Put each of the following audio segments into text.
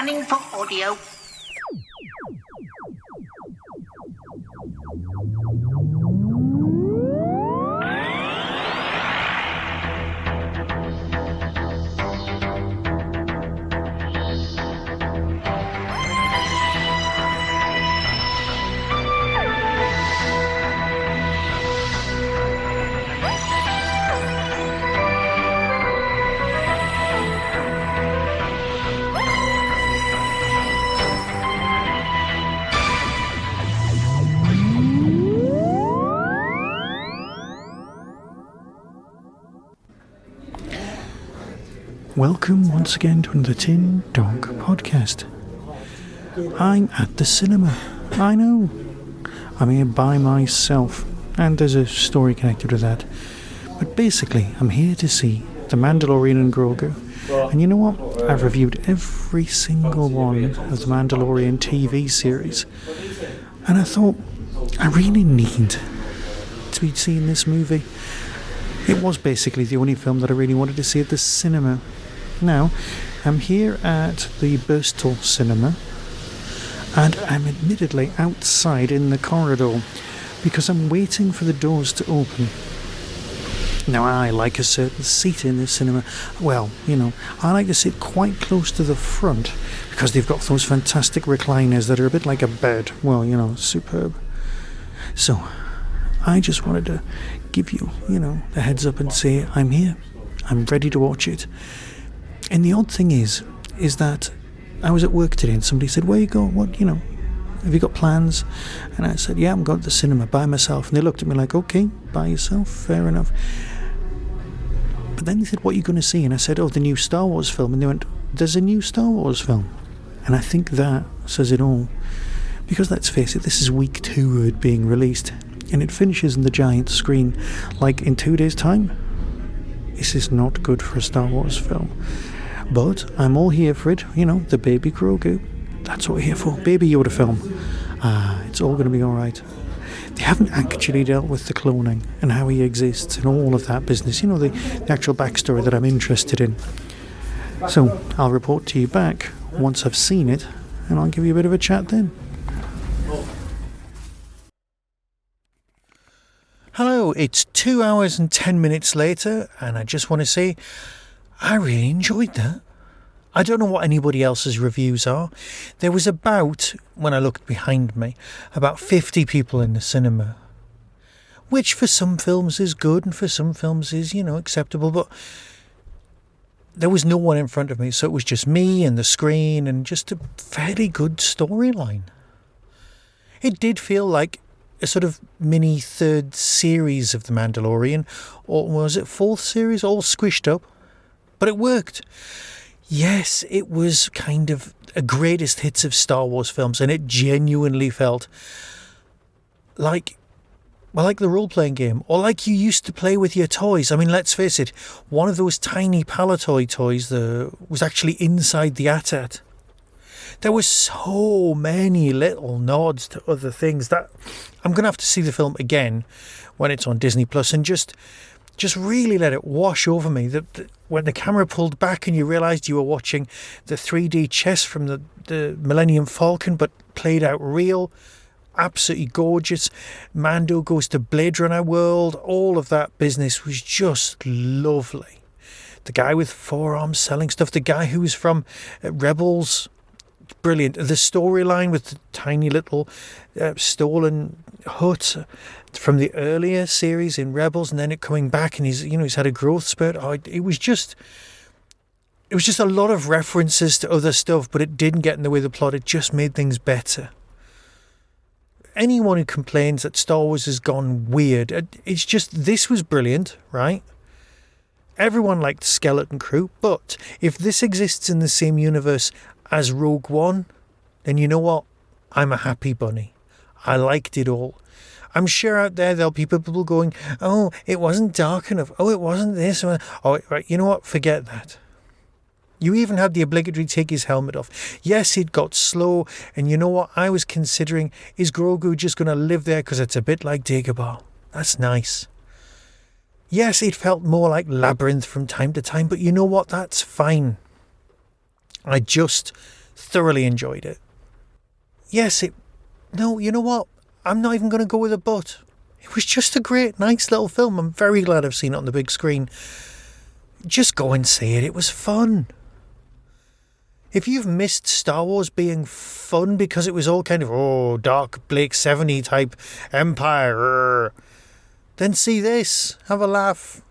Scanning for audio. Welcome once again to another Tin Dog podcast. I'm at the cinema. I know. I'm here by myself, and there's a story connected with that. But basically, I'm here to see The Mandalorian and Grogu. And you know what? I've reviewed every single one of the Mandalorian TV series. And I thought, I really need to be seeing this movie. It was basically the only film that I really wanted to see at the cinema. Now, I'm here at the Bristol Cinema, and I'm admittedly outside in the corridor because I'm waiting for the doors to open. Now, I like a certain seat in this cinema. Well, I like to sit quite close to the front because they've got those fantastic recliners that are a bit like a bed. Well, superb. So, I just wanted to give you, the heads up and say, I'm here. I'm ready to watch it. And the odd thing is that I was at work today and somebody said, where you go? What, have you got plans? And I said, yeah, I'm going to the cinema by myself. And they looked at me like, okay, by yourself, fair enough. But then they said, what are you going to see? And I said, the new Star Wars film. And they went, there's a new Star Wars film. And I think that says it all. Because let's face it, this is week 2 of it being released. And it finishes on the giant screen like in 2 days' time. This is not good for a Star Wars film. But I'm all here for it. The baby Grogu. That's what we're here for. Baby Yoda film. It's all going to be alright. They haven't actually dealt with the cloning and how he exists and all of that business. The actual backstory that I'm interested in. So I'll report to you back once I've seen it, and I'll give you a bit of a chat then. Hello, it's 2 hours and 10 minutes later, and I just want to say I really enjoyed that. I don't know what anybody else's reviews are. There was when I looked behind me, about 50 people in the cinema. Which for some films is good and for some films is, acceptable. But there was no one in front of me, so it was just me and the screen and just a fairly good storyline. It did feel like a sort of mini 3rd series of The Mandalorian. Or was it 4th series? All squished up. But it worked. Yes, it was kind of a greatest hits of Star Wars films, and it genuinely felt like the role-playing game, or like you used to play with your toys. I mean, let's face it, one of those tiny Palatoy toys was actually inside the AT-AT. There were so many little nods to other things that I'm going to have to see the film again when it's on Disney Plus and just really let it wash over me. When the camera pulled back and you realised you were watching the 3D chess from the Millennium Falcon, but played out real, absolutely gorgeous. Mando goes to Blade Runner world. All of that business was just lovely. The guy with 4 arms selling stuff. The guy who was from Rebels. Brilliant. The storyline with the tiny little stolen hut from the earlier series in Rebels, and then it coming back, and he's had a growth spurt. It was just a lot of references to other stuff, but it didn't get in the way of the plot. It just made things better. Anyone who complains that Star Wars has gone weird, it's just, this was brilliant, right? Everyone liked Skeleton Crew, but if this exists in the same universe as Rogue One, then you know what? I'm a happy bunny. I liked it all. I'm sure out there'll be people going, oh, it wasn't dark enough. Oh, it wasn't this. Oh, right. You know what? Forget that. You even had the obligatory take his helmet off. Yes, it got slow. And you know what? I was considering, is Grogu just going to live there because it's a bit like Dagobah? That's nice. Yes, it felt more like Labyrinth from time to time. But you know what? That's fine. I just Thoroughly enjoyed it. Yes, no, you know what? I'm not even going to go with a but. It was just a great, nice little film. I'm very glad I've seen it on the big screen. Just go and see it. It was fun. If you've missed Star Wars being fun because it was all kind of, dark Blake 70 type Empire, then see this. Have a laugh.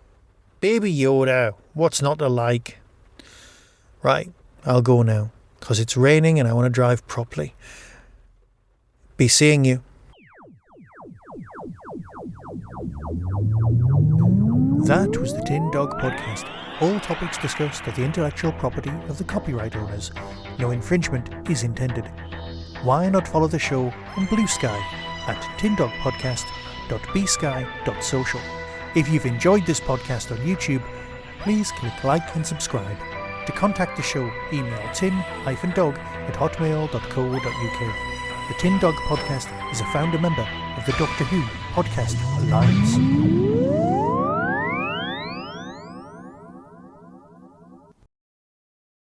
Baby Yoda. What's not to like? Right, I'll go now because it's raining and I want to drive properly. Be seeing you. That was the Tin Dog Podcast. All topics discussed are the intellectual property of the copyright owners. No infringement is intended. Why not follow the show on Blue Sky at tindogpodcast.bsky.social. If you've enjoyed this podcast on YouTube, please click like and subscribe. To contact the show, email tin-dog@hotmail.co.uk. The Tin Dog Podcast is a founder member of the Doctor Who Podcast Alliance.